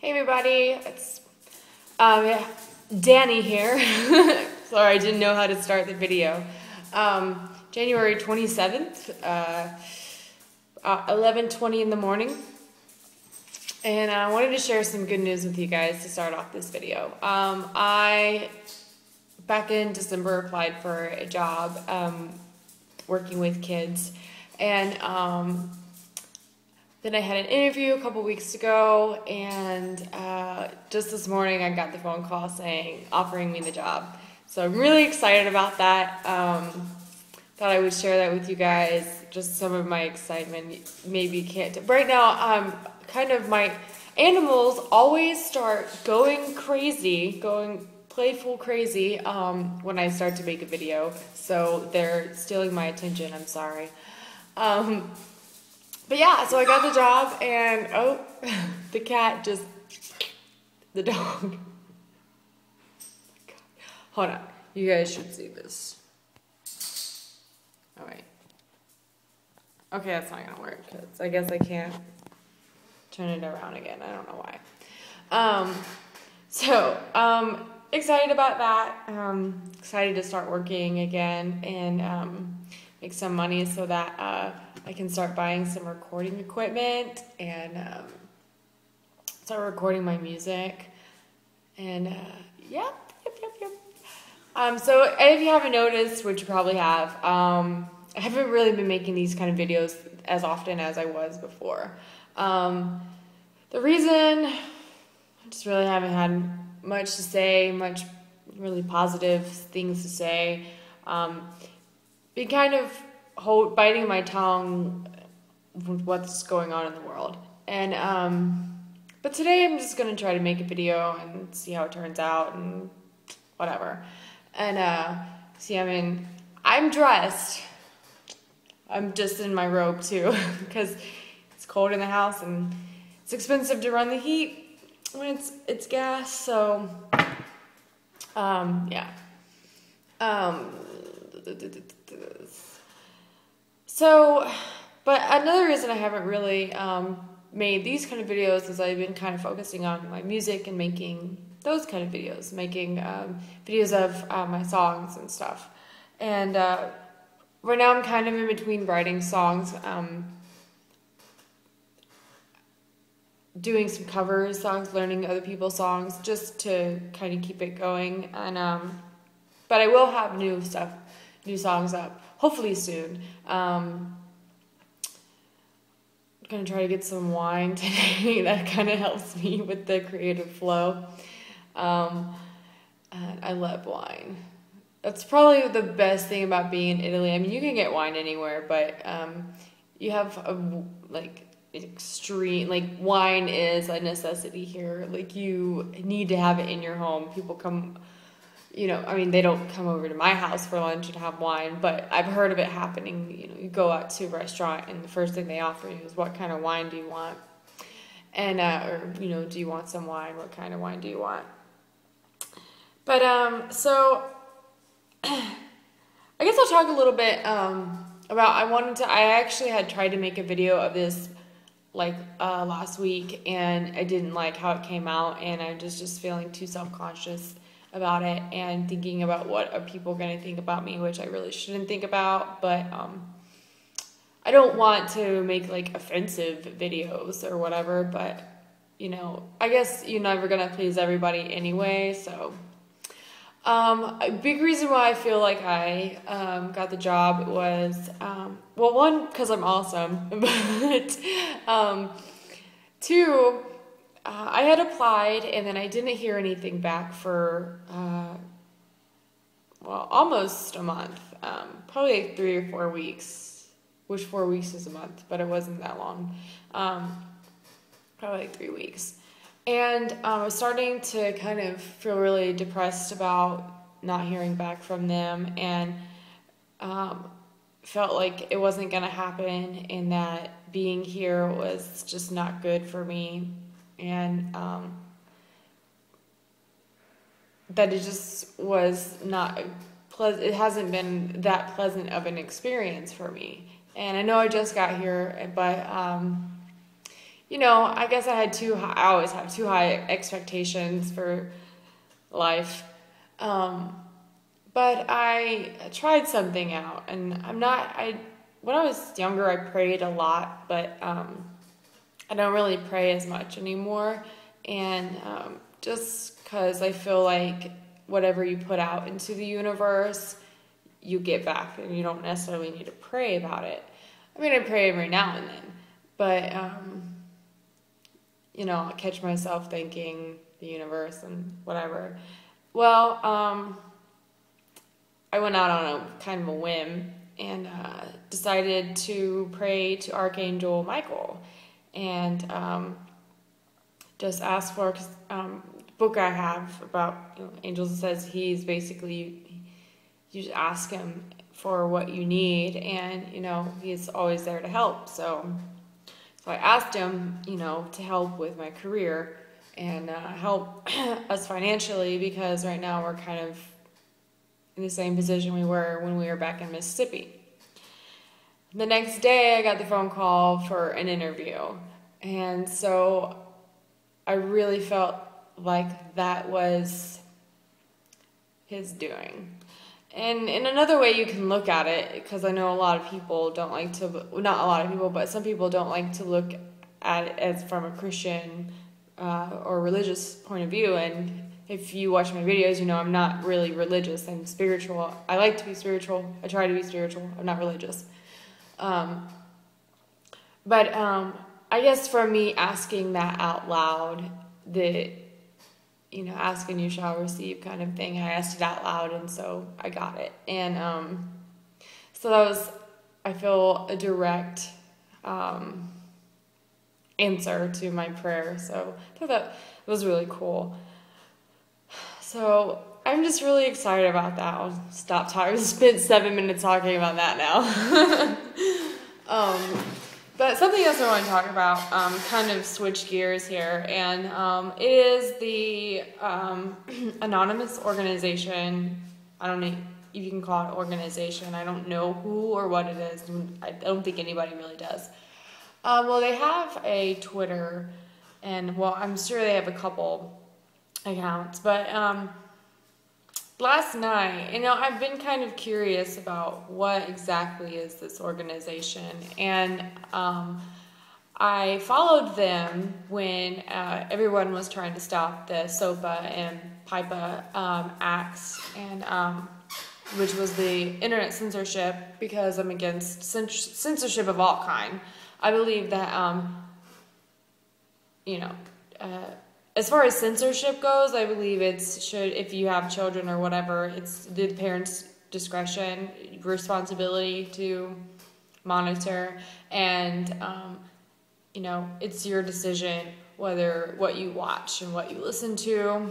Hey everybody, it's Danny here. Sorry, I didn't know how to start the video. January 27th, 11:20 in the morning. And I wanted to share some good news with you guys to start off this video. I, back in December, applied for a job working with kids. And then I had an interview a couple weeks ago, and just this morning I got the phone call offering me the job. So I'm really excited about that. Thought I would share that with you guys, just some of my excitement. Maybe you can't. Right now, my animals always start going crazy, going playful crazy when I start to make a video. So they're stealing my attention. I'm sorry. But yeah, so I got the job, and oh, the cat just, the dog. Hold on, you guys should see this. Oh wait. Okay, that's not gonna work, because I guess I can't turn it around again. I don't know why. Excited about that. Excited to start working again and make some money so that I can start buying some recording equipment and start recording my music. And yep. So if you haven't noticed, which you probably have, I haven't really been making these kind of videos as often as I was before. The reason, I just really haven't had much to say, much really positive things to say. Been kind of biting my tongue with what's going on in the world. And but today I'm just gonna try to make a video and see how it turns out and whatever. And see, I mean, I'm dressed. I'm just in my robe too because it's cold in the house and it's expensive to run the heat when it's gas. So yeah. But another reason I haven't really made these kind of videos is I've been kind of focusing on my music and making those kind of videos, making videos of my songs and stuff. And right now I'm kind of in between writing songs, doing some cover songs, learning other people's songs, just to kind of keep it going. And but I will have new songs up, hopefully soon. Gonna try to get some wine today. That kind of helps me with the creative flow. And I love wine. That's probably the best thing about being in Italy. I mean, you can get wine anywhere, but you have wine is a necessity here. Like, you need to have it in your home. People come, I mean, they don't come over to my house for lunch and have wine, but I've heard of it happening. You go out to a restaurant and the first thing they offer you is, what kind of wine do you want? And, do you want some wine? What kind of wine do you want? But, I guess I'll talk a little bit, about, I actually had tried to make a video of this, last week, and I didn't like how it came out, and I was just feeling too self-conscious about it and thinking about what are people going to think about me, which I really shouldn't think about. But I don't want to make offensive videos or whatever, but I guess you're never going to please everybody anyway. So a big reason why I feel like I got the job was well, one, because I'm awesome, but two, I had applied, and then I didn't hear anything back for, almost a month, probably 3 or 4 weeks, which 4 weeks is a month, but it wasn't that long, probably 3 weeks, and I was starting to kind of feel really depressed about not hearing back from them, and felt like it wasn't going to happen, and that being here was just not good for me. And that it just was not pleasant. It hasn't been that pleasant of an experience for me. And I know I just got here, but I guess I always have too high expectations for life. But I tried something out, and when I was younger, I prayed a lot, but I don't really pray as much anymore. And just because I feel like whatever you put out into the universe, you get back, and you don't necessarily need to pray about it. I mean, I pray every now and then, but I'll catch myself thanking the universe and whatever. Well, I went out on a kind of a whim and decided to pray to Archangel Michael, and just ask for, because the book I have about angels, it says he's basically, you just ask him for what you need, and he's always there to help. So I asked him, to help with my career and help us financially, because right now we're kind of in the same position we were when we were back in Mississippi. The next day, I got the phone call for an interview, and so I really felt like that was his doing. And in another way you can look at it, because I know a lot of people don't like to, not a lot of people, but some people don't like to look at it as from a Christian or religious point of view. And if you watch my videos, I'm not really religious. I'm spiritual. I like to be spiritual. I try to be spiritual. I'm not religious. But I guess for me, asking that out loud, ask and you shall receive kind of thing, I asked it out loud, and so I got it. And so that was, I feel, a direct answer to my prayer. So I thought that was really cool. So I'm just really excited about that. I'll stop talking. I've spent 7 minutes talking about that now. But something else I want to talk about, kind of switch gears here, and it is the anonymous organization. I don't know if you can call it organization. I don't know who or what it is. I don't think anybody really does. Well, they have a Twitter, and I'm sure they have a couple accounts, but last night, I've been kind of curious about what exactly is this organization, and I followed them when everyone was trying to stop the SOPA and PIPA acts, and which was the internet censorship, because I'm against censorship of all kind. I believe that as far as censorship goes, I believe if you have children or whatever, it's the parents' discretion, responsibility to monitor, and it's your decision what you watch and what you listen to.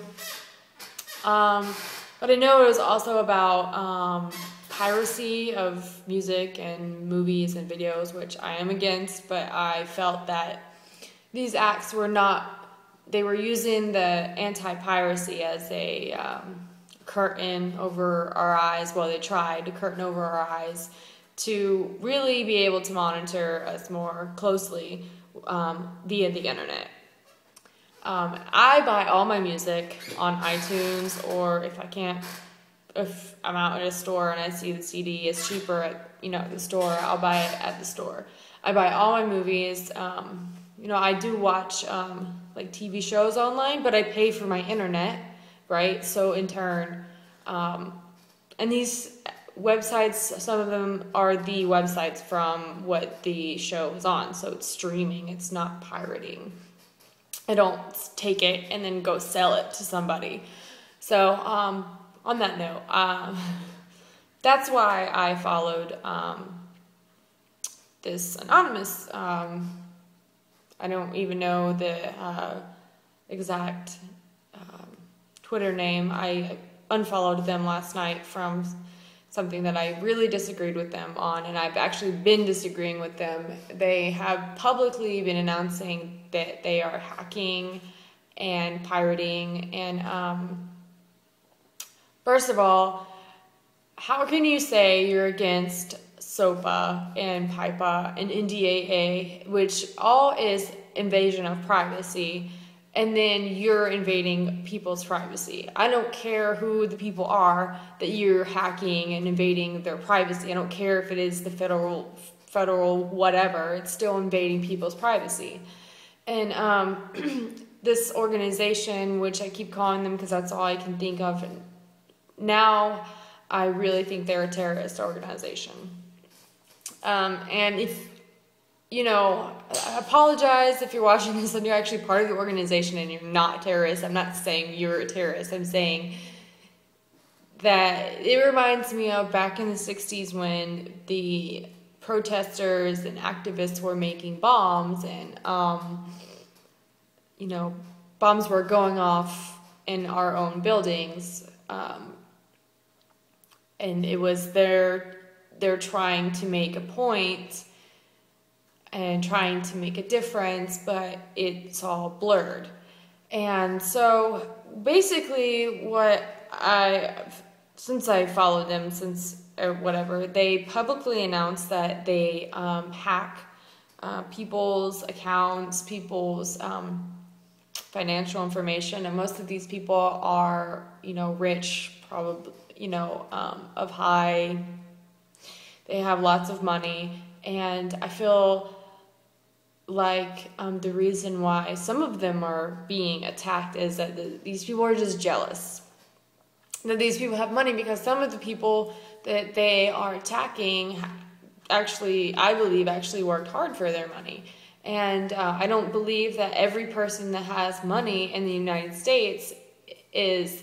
But I know it was also about piracy of music and movies and videos, which I am against, but I felt that these acts were not. They were using the anti-piracy as a curtain over our eyes. Well, they tried to curtain over our eyes to really be able to monitor us more closely via the internet. I buy all my music on iTunes, or if I'm out at a store and I see the CD is cheaper at the store, I'll buy it at the store. I buy all my movies. I do watch like TV shows online, but I pay for my internet, right? So in turn, and these websites, some of them are the websites from what the show is on, so it's streaming, it's not pirating. I don't take it and then go sell it to somebody. So on that note, that's why I followed this anonymous, I don't even know the exact Twitter name. I unfollowed them last night from something that I really disagreed with them on, and I've actually been disagreeing with them. They have publicly been announcing that they are hacking and pirating, and first of all, how can you say you're against SOPA and PIPA and NDAA, which all is invasion of privacy, and then you're invading people's privacy. I don't care who the people are that you're hacking and invading their privacy. I don't care if it is the federal whatever. It's still invading people's privacy. And this organization, which I keep calling them because that's all I can think of, and now I really think they're a terrorist organization. And if, I apologize if you're watching this and you're actually part of the organization and you're not a terrorist. I'm not saying you're a terrorist. I'm saying that it reminds me of back in the 60s when the protesters and activists were making bombs, and, bombs were going off in our own buildings. And it was they're trying to make a point and trying to make a difference, but it's all blurred. And so basically since I followed them or whatever, they publicly announced that they hack people's accounts, people's financial information, and most of these people are, rich, probably, of high, they have lots of money, and I feel like the reason why some of them are being attacked is that these people are just jealous that these people have money, because some of the people that they are attacking I believe actually worked hard for their money. And I don't believe that every person that has money in the United States is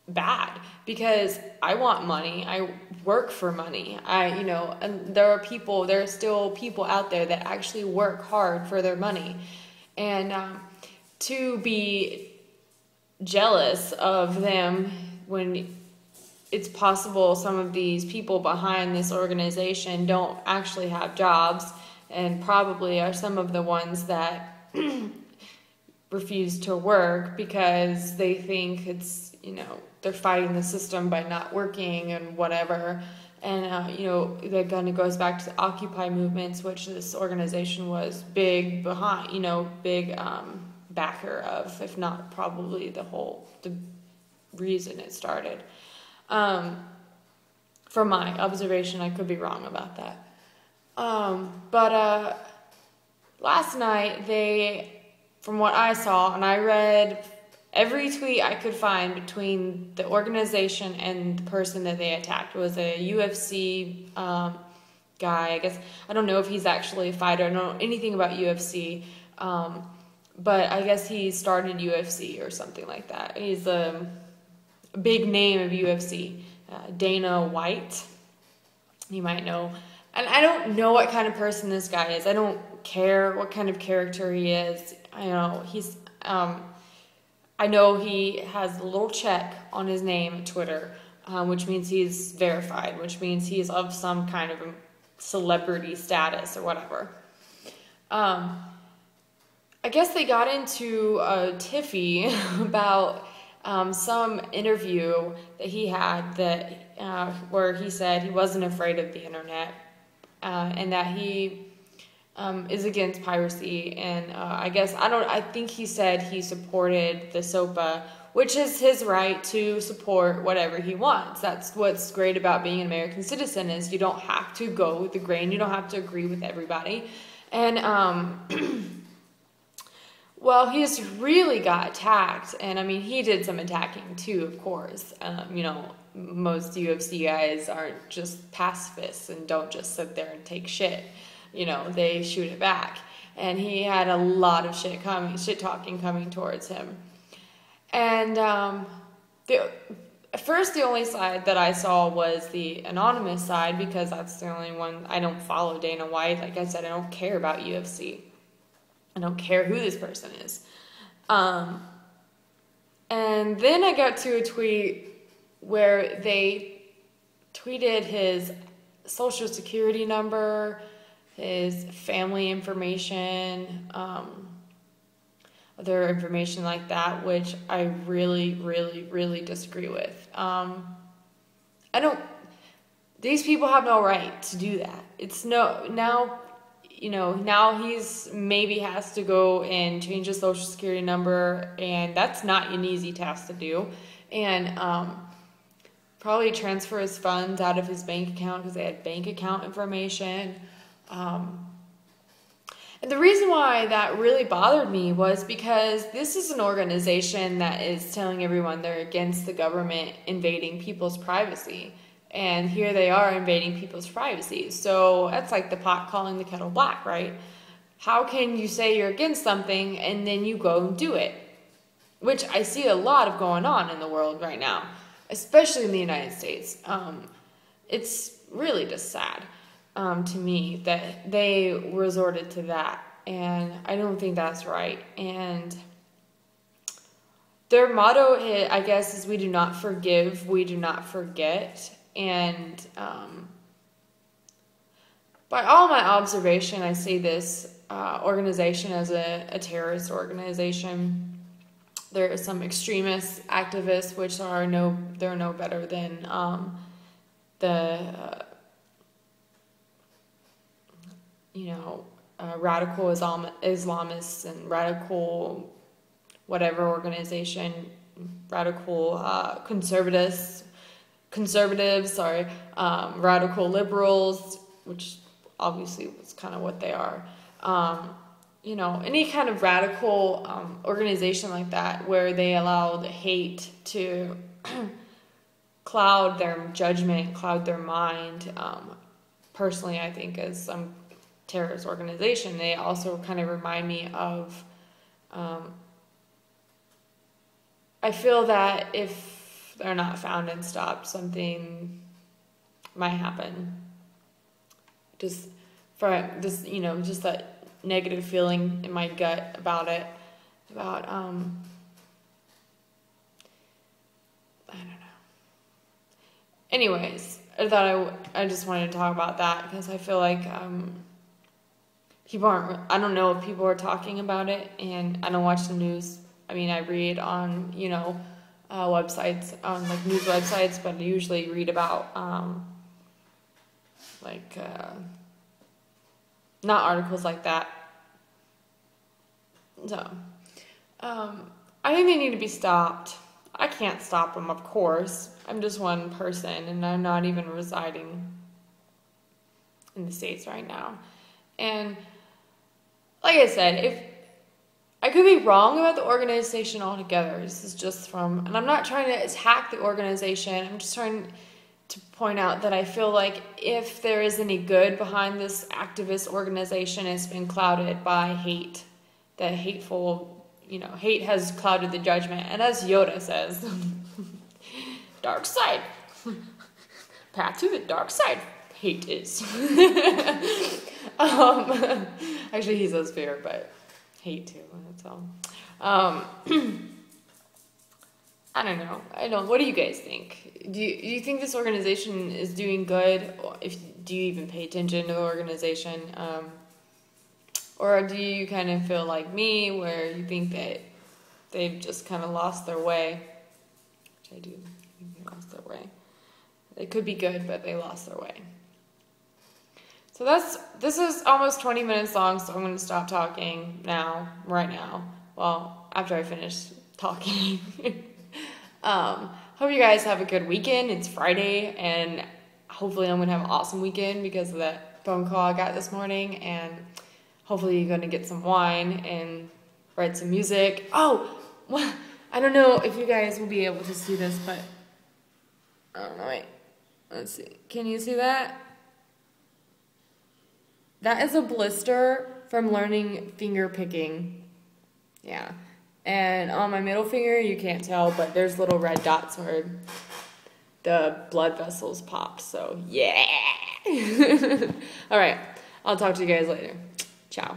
bad, because I want money. I work for money. And there are still people out there that actually work hard for their money. And to be jealous of them when it's possible some of these people behind this organization don't actually have jobs, and probably are some of the ones that refuse to work because they think it's, they're fighting the system by not working and whatever. And, that kind of goes back to the Occupy movements, which this organization was big behind, big backer of, if not probably the reason it started. From my observation, I could be wrong about that. But last night from what I saw, and I read every tweet I could find between the organization and the person that they attacked, was a UFC guy. I guess I don't know if he's actually a fighter. I don't know anything about UFC, but I guess he started UFC or something like that. He's a big name of UFC, Dana White. You might know. And I don't know what kind of person this guy is. I don't care what kind of character he is. I know he has a little check on his name at Twitter, which means he's verified, which means he's of some kind of celebrity status or whatever. I guess they got into a tiffy about some interview that he had where he said he wasn't afraid of the internet, and that he is against piracy. And I think he said he supported the SOPA, which is his right to support whatever he wants. That's what's great about being an American citizen, is you don't have to go with the grain. You don't have to agree with everybody. And well, he just really got attacked, and he did some attacking too, of course. Most UFC guys aren't just pacifists and don't just sit there and take shit. They shoot it back. And he had a lot of shit talking coming towards him. And at first, the only side that I saw was the anonymous side, because that's the only one. I don't follow Dana White. Like I said, I don't care about UFC. I don't care who this person is. And then I got to a tweet where they tweeted his social security number, his family information, other information like that, which I really, really, really disagree with. These people have no right to do that. now he's maybe has to go and change his social security number, and that's not an easy task to do. And probably transfer his funds out of his bank account because they had bank account information. And the reason why that really bothered me was because this is an organization that is telling everyone they're against the government invading people's privacy. And here they are invading people's privacy. So that's like the pot calling the kettle black, right? How can you say you're against something and then you go and do it? Which I see a lot of going on in the world right now, especially in the United States. It's really just sad to me that they resorted to that. And I don't think that's right. And their motto, I guess, is we do not forgive, we do not forget. And by all my observation, I see this organization as a terrorist organization. There are some extremist activists, which they're no better than the radical Islamists and radical whatever organization, radical conservatives, radical liberals, which obviously is kind of what they are. Any kind of radical organization like that where they allow the hate to cloud their judgment, cloud their mind. Personally, I think as some terrorist organization, they also kind of remind me of, I feel that if they're not found and stopped, something might happen. Just for this, just that negative feeling in my gut about it, about, I don't know. Anyways, I just wanted to talk about that because I feel like, I don't know if people are talking about it, and I don't watch the news. I mean, I read on, websites, on like news websites, but I usually read about, not articles like that. So, I think they need to be stopped. I can't stop them, of course. I'm just one person, and I'm not even residing in the States right now. And like I said, if I could be wrong about the organization altogether, this is just and I'm not trying to attack the organization, I'm just trying to point out that I feel like if there is any good behind this activist organization, it's been clouded by hate. That hateful, hate has clouded the judgment. And as Yoda says, dark side. Path to the dark side. Hate is. Actually, he says fear, but hate too. That's all. I don't know. What do you guys think? Do you think this organization is doing good? Do you even pay attention to the organization? Or do you kind of feel like me, where you think that they've just kind of lost their way? Which I do. I think they lost their way. They could be good, but they lost their way. So this is almost 20 minutes long, so I'm going to stop talking right now. Well, after I finish talking. Hope you guys have a good weekend. It's Friday, and hopefully I'm going to have an awesome weekend because of that phone call I got this morning, and hopefully you're going to get some wine and write some music. Oh, well, I don't know if you guys will be able to see this, but I don't know, wait. Let's see. Can you see that? That is a blister from learning finger picking. Yeah. And on my middle finger, you can't tell, but there's little red dots where the blood vessels popped. So, yeah. All right. I'll talk to you guys later. Ciao.